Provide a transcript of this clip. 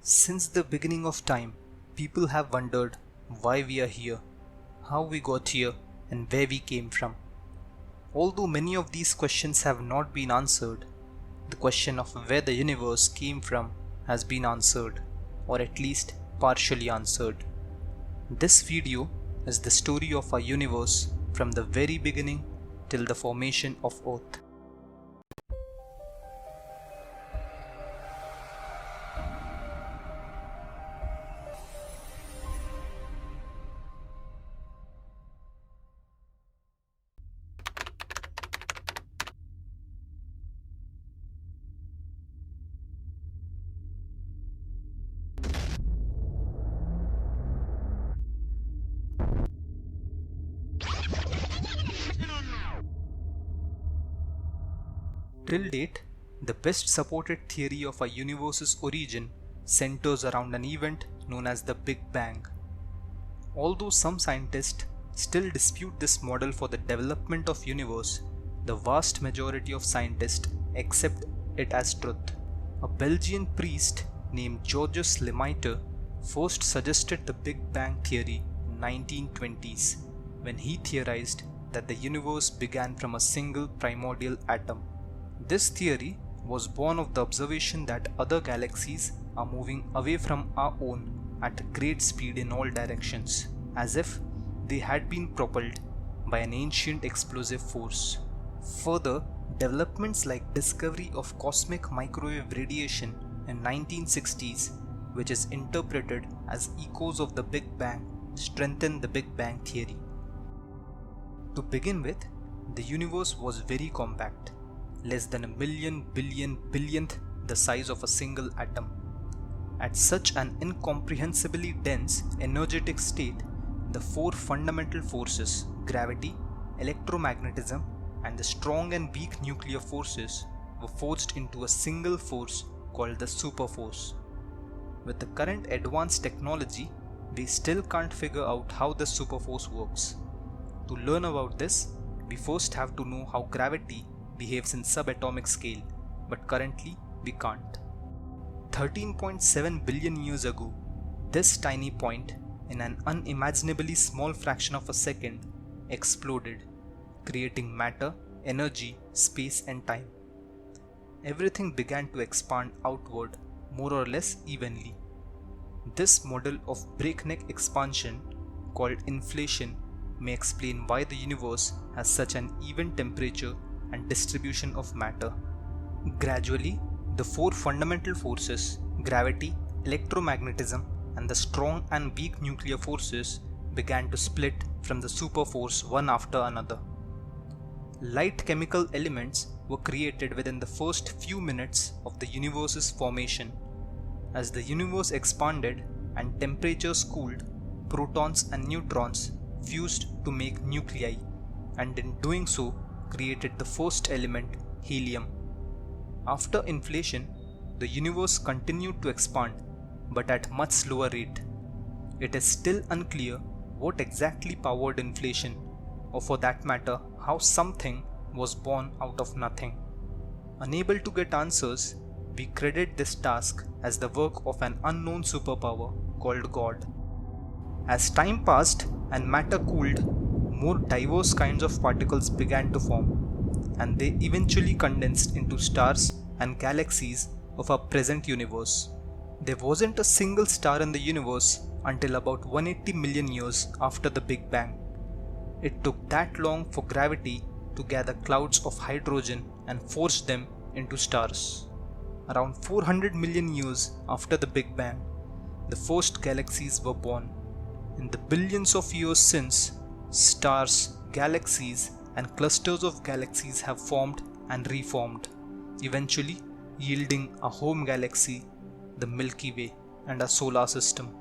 Since the beginning of time, people have wondered why we are here, how we got here, and where we came from. Although many of these questions have not been answered, the question of where the universe came from has been answered, or at least partially answered. This video is the story of our universe from the very beginning till the formation of Earth. Till date, the best supported theory of our universe's origin centers around an event known as the Big Bang. Although some scientists still dispute this model for the development of universe, the vast majority of scientists accept it as truth. A Belgian priest named Georges Lemaitre first suggested the Big Bang theory in 1920s when he theorized that the universe began from a single primordial atom. This theory was born of the observation that other galaxies are moving away from our own at great speed in all directions, as if they had been propelled by an ancient explosive force. Further, developments like discovery of cosmic microwave radiation in 1960s, which is interpreted as echoes of the Big Bang, strengthen the Big Bang theory. To begin with, the universe was very compact, less than a million billion billionth the size of a single atom. At such an incomprehensibly dense, energetic state, the four fundamental forces, gravity, electromagnetism, and the strong and weak nuclear forces, were forged into a single force called the superforce. With the current advanced technology, we still can't figure out how the superforce works. To learn about this, we first have to know how gravity behaves in subatomic scale, but currently we can't. 13.7 billion years ago, this tiny point, in an unimaginably small fraction of a second, exploded, creating matter, energy, space and time. Everything began to expand outward more or less evenly. This model of breakneck expansion, called inflation, may explain why the universe has such an even temperature and distribution of matter. Gradually, the four fundamental forces, gravity, electromagnetism, and the strong and weak nuclear forces, began to split from the superforce one after another. Light chemical elements were created within the first few minutes of the universe's formation. As the universe expanded and temperatures cooled, protons and neutrons fused to make nuclei, and in doing so, created the first element, helium. After inflation, the universe continued to expand, but at much slower rate. It is still unclear what exactly powered inflation, or for that matter, how something was born out of nothing. Unable to get answers, we credit this task as the work of an unknown superpower called God. As time passed and matter cooled, more diverse kinds of particles began to form, and they eventually condensed into stars and galaxies of our present universe. There wasn't a single star in the universe until about 180 million years after the Big Bang. It took that long for gravity to gather clouds of hydrogen and forge them into stars. Around 400 million years after the Big Bang, the first galaxies were born. In the billions of years since, stars, galaxies, and clusters of galaxies have formed and reformed, eventually yielding a home galaxy, the Milky Way, and our solar system.